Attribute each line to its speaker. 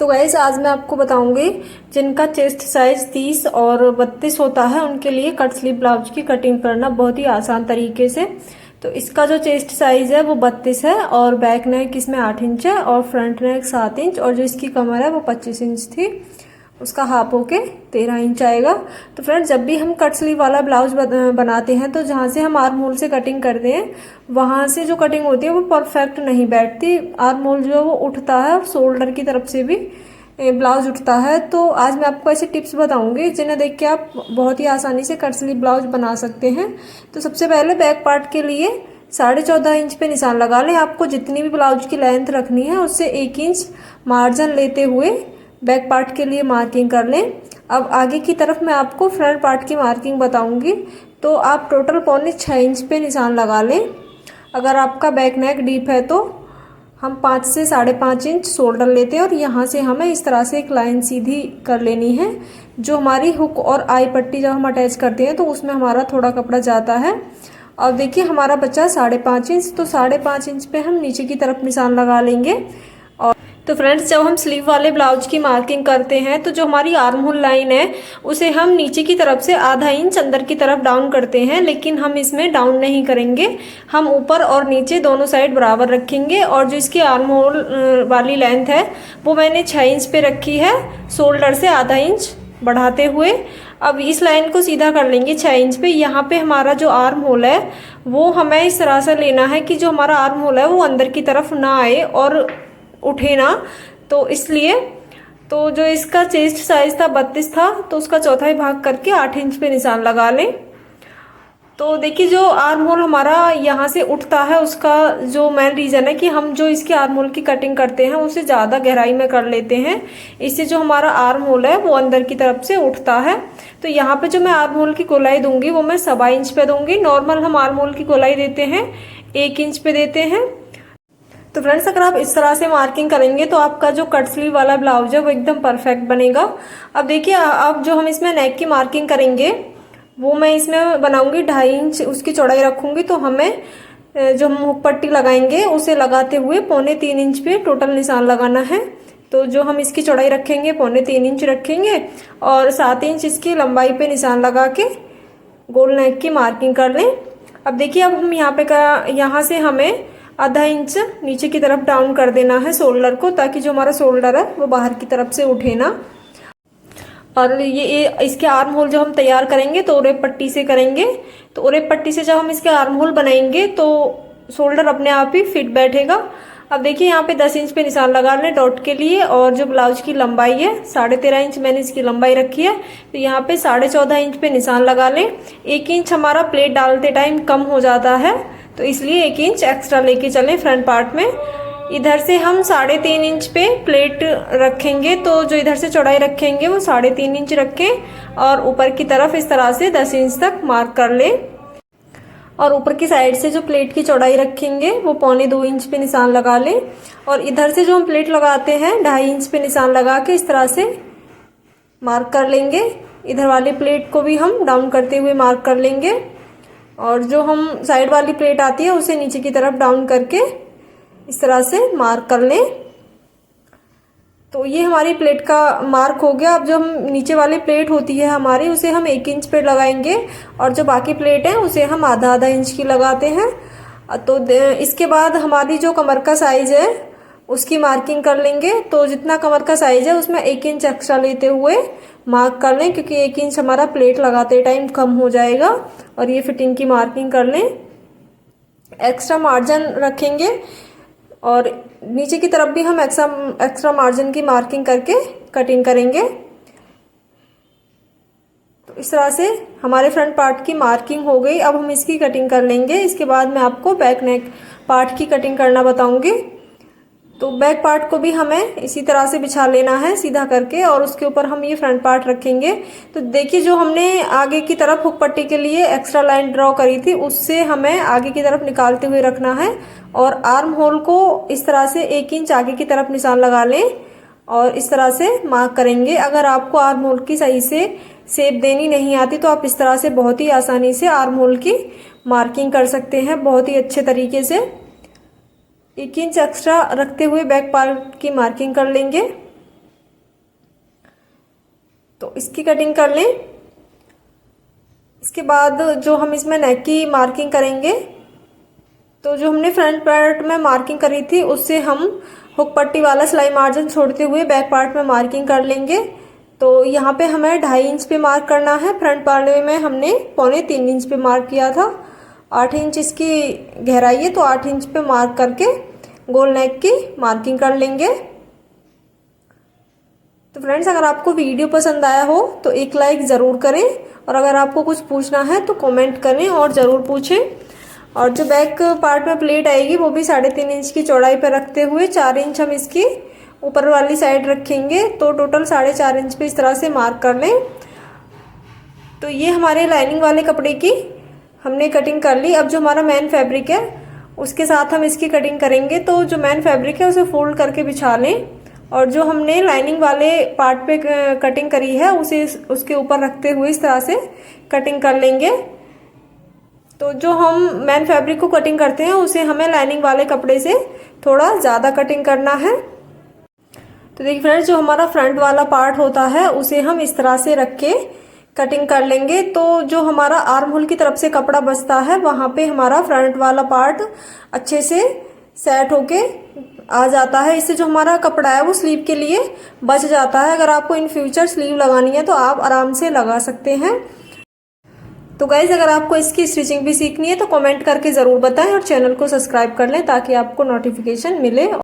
Speaker 1: तो गाइस आज मैं आपको बताऊंगी जिनका चेस्ट साइज 30 और 32 होता है उनके लिए कट स्लीव ब्लाउज की कटिंग करना बहुत ही आसान तरीके से। तो इसका जो चेस्ट साइज है वो 32 है और बैक नेक इसमें 8 इंच है और फ्रंट नेक 7 इंच और जो इसकी कमर है वो 25 इंच थी, उसका हाफ होके 13 इंच आएगा। तो फ्रेंड्स जब भी हम कट स्लीव वाला ब्लाउज बनाते हैं तो जहाँ से हम आर्म होल से कटिंग करते हैं वहाँ से जो कटिंग होती है वो परफेक्ट नहीं बैठती। आर्म होल जो है वो उठता है और शोल्डर की तरफ से भी ब्लाउज उठता है। तो आज मैं आपको ऐसे टिप्स बताऊंगी जिन्हें देख के आप बहुत ही आसानी से कट स्लीव ब्लाउज बना सकते हैं। तो सबसे पहले बैक पार्ट के लिए 14.5 इंच पे निशान लगा लें। आपको जितनी भी ब्लाउज की लेंथ रखनी है उससे 1 इंच मार्जिन लेते हुए बैक पार्ट के लिए मार्किंग कर लें। अब आगे की तरफ मैं आपको फ्रंट पार्ट की मार्किंग बताऊंगी। तो आप टोटल 6.25 इंच पे निशान लगा लें। अगर आपका बैक नेक डीप है तो हम 5 से 5.5 इंच शोल्डर लेते हैं और यहाँ से हमें इस तरह से एक लाइन सीधी कर लेनी है। जो हमारी हुक और आई पट्टी जब हम अटैच करते हैं तो उसमें हमारा थोड़ा कपड़ा जाता है। और देखिए हमारा बचा 5.5 इंच, तो 5.5 इंच पे हम नीचे की तरफ निशान लगा लेंगे। और तो फ्रेंड्स जब हम स्लीव वाले ब्लाउज की मार्किंग करते हैं तो जो हमारी आर्म होल लाइन है उसे हम नीचे की तरफ से आधा इंच अंदर की तरफ डाउन करते हैं, लेकिन हम इसमें डाउन नहीं करेंगे। हम ऊपर और नीचे दोनों साइड बराबर रखेंगे। और जो इसकी आर्म होल वाली लेंथ है वो मैंने 6 इंच पे रखी है, शोल्डर से आधा इंच बढ़ाते हुए। अब इस लाइन को सीधा कर लेंगे 6 इंच पे। यहाँ पे हमारा जो आर्म होल है वो हमें इस तरह से लेना है कि जो हमारा आर्म होल है वो अंदर की तरफ ना आए और उठे ना। तो इसलिए तो जो इसका चेस्ट साइज था 32 था तो उसका चौथाई भाग करके 8 इंच पे निशान लगा लें। तो देखिए जो आर्म होल हमारा यहाँ से उठता है उसका जो मेन रीज़न है कि हम जो इसके आर्म होल की कटिंग करते हैं उसे ज़्यादा गहराई में कर लेते हैं। इससे जो हमारा आर्म होल है वो अंदर की तरफ से उठता है। तो यहाँ पे जो मैं आर्म होल की गोलाई दूंगी वो मैं 1.25 इंच पे दूंगी। नॉर्मल हम आर्म होल की गोलाई देते हैं 1 इंच पे देते हैं। तो फ्रेंड्स अगर आप इस तरह से मार्किंग करेंगे तो आपका जो कट स्लीव वाला ब्लाउज है वो एकदम परफेक्ट बनेगा। अब देखिए अब जो हम इसमें नेक की मार्किंग करेंगे वो मैं इसमें बनाऊंगी 2.5 इंच उसकी चौड़ाई रखूंगी। तो हमें जो हम हुक पट्टी लगाएंगे उसे लगाते हुए 3.25 इंच पे टोटल निशान लगाना है। तो जो हम इसकी चौड़ाई रखेंगे 3.25 इंच रखेंगे और 7 इंच इसकी लंबाई पे निशान लगा के गोल नेक की मार्किंग कर लें। अब देखिए अब हम यहाँ से हमें आधा इंच नीचे की तरफ डाउन कर देना है शोल्डर को, ताकि जो हमारा शोल्डर है वो बाहर की तरफ से उठे ना। और ये इसके आर्म होल जो हम तैयार करेंगे तो ओरेप पट्टी से करेंगे। तो ओरेप पट्टी से जब हम इसके आर्म होल बनाएंगे तो शोल्डर अपने आप ही फिट बैठेगा। अब देखिए यहाँ पे 10 इंच पे निशान लगा लें डॉट के लिए। और जो ब्लाउज की लंबाई है 13.5 इंच मैंने इसकी लंबाई रखी है, तो यहाँ पे 14.5 इंच पे निशान लगा लें। 1 इंच हमारा प्लेट डालते टाइम कम हो जाता है तो इसलिए 1 इंच एक्स्ट्रा लेके चलें फ्रंट पार्ट में। इधर से हम 3.5 इंच पे प्लेट रखेंगे, तो जो इधर से चौड़ाई रखेंगे वो 3.5 इंच रखें और ऊपर की तरफ इस तरह से 10 इंच तक मार्क कर लें। और ऊपर की साइड से जो प्लेट की चौड़ाई रखेंगे वो 2.25 इंच पे निशान लगा लें। और इधर से जो हम प्लेट लगाते हैं 2.5 इंच पे निशान लगा के इस तरह से मार्क कर लेंगे। इधर वाली प्लेट को भी हम डाउन करते हुए मार्क कर लेंगे और जो हम साइड वाली प्लेट आती है उसे नीचे की तरफ डाउन करके इस तरह से मार्क कर लें। तो ये हमारी प्लेट का मार्क हो गया। अब जो हम नीचे वाली प्लेट होती है हमारी उसे हम 1 इंच पे लगाएंगे और जो बाकी प्लेट है उसे हम आधा इंच की लगाते हैं। तो इसके बाद हमारी जो कमर का साइज है उसकी मार्किंग कर लेंगे। तो जितना कमर का साइज है उसमें 1 इंच एक्स्ट्रा लेते हुए मार्क कर लें, क्योंकि 1 इंच हमारा प्लेट लगाते टाइम कम हो जाएगा। और ये फिटिंग की मार्किंग कर लें। एक्स्ट्रा मार्जिन रखेंगे और नीचे की तरफ भी हम एक्स्ट्रा मार्जिन की मार्किंग करके कटिंग करेंगे। तो इस तरह से हमारे फ्रंट पार्ट की मार्किंग हो गई। अब हम इसकी कटिंग कर लेंगे। इसके बाद मैं आपको बैक नेक पार्ट की कटिंग करना बताऊंगी। तो बैक पार्ट को भी हमें इसी तरह से बिछा लेना है सीधा करके और उसके ऊपर हम ये फ्रंट पार्ट रखेंगे। तो देखिए जो हमने आगे की तरफ हुक पट्टी के लिए एक्स्ट्रा लाइन ड्रॉ करी थी उससे हमें आगे की तरफ निकालते हुए रखना है और आर्म होल को इस तरह से 1 इंच आगे की तरफ निशान लगा लें और इस तरह से मार्क करेंगे। अगर आपको आर्म होल की सही से शेप देनी नहीं आती तो आप इस तरह से बहुत ही आसानी से आर्म होल की मार्किंग कर सकते हैं बहुत ही अच्छे तरीके से। 1 इंच एक्स्ट्रा रखते हुए बैक पार्ट की मार्किंग कर लेंगे। तो इसकी कटिंग कर लें। इसके बाद जो हम इसमें नेक की मार्किंग करेंगे, तो जो हमने फ्रंट पार्ट में मार्किंग करी थी उससे हम हुक पट्टी वाला सिलाई मार्जिन छोड़ते हुए बैक पार्ट में मार्किंग कर लेंगे। तो यहाँ पे हमें 2.5 इंच पे मार्क करना है। फ्रंट पार्ट में हमने 2.25 इंच पे मार्क किया था। 8 इंच इसकी गहराई है, तो 8 इंच पे मार्क करके गोल नेक की मार्किंग कर लेंगे। तो फ्रेंड्स, अगर आपको वीडियो पसंद आया हो तो एक लाइक ज़रूर करें, और अगर आपको कुछ पूछना है तो कमेंट करें और ज़रूर पूछें। और जो बैक पार्ट में प्लेट आएगी वो भी 3.5 इंच की चौड़ाई पर रखते हुए 4 इंच हम इसकी ऊपर वाली साइड रखेंगे। तो टोटल 4.5 इंच पे इस तरह से मार्क कर लें। तो ये हमारे लाइनिंग वाले कपड़े की हमने कटिंग कर ली। अब जो हमारा मेन फैब्रिक है उसके साथ हम इसकी कटिंग करेंगे। तो जो मेन फैब्रिक है उसे फोल्ड करके बिछा लें, और जो हमने लाइनिंग वाले पार्ट पे कटिंग करी है उसे उसके ऊपर रखते हुए इस तरह से कटिंग कर लेंगे। तो जो हम मेन फैब्रिक को कटिंग करते हैं उसे हमें लाइनिंग वाले कपड़े से थोड़ा ज़्यादा कटिंग करना है। तो देखिए फ्रेंड्स, जो हमारा फ्रंट वाला पार्ट होता है उसे हम इस तरह से रख के कटिंग कर लेंगे। तो जो हमारा आर्म होल की तरफ से कपड़ा बचता है वहाँ पे हमारा फ्रंट वाला पार्ट अच्छे से सेट होके आ जाता है। इससे जो हमारा कपड़ा है वो स्लीव के लिए बच जाता है। अगर आपको इन फ्यूचर स्लीव लगानी है तो आप आराम से लगा सकते हैं। तो गाइज, अगर आपको इसकी स्टिचिंग भी सीखनी है तो कमेंट करके ज़रूर बताएं, और चैनल को सब्सक्राइब कर लें ताकि आपको नोटिफिकेशन मिले।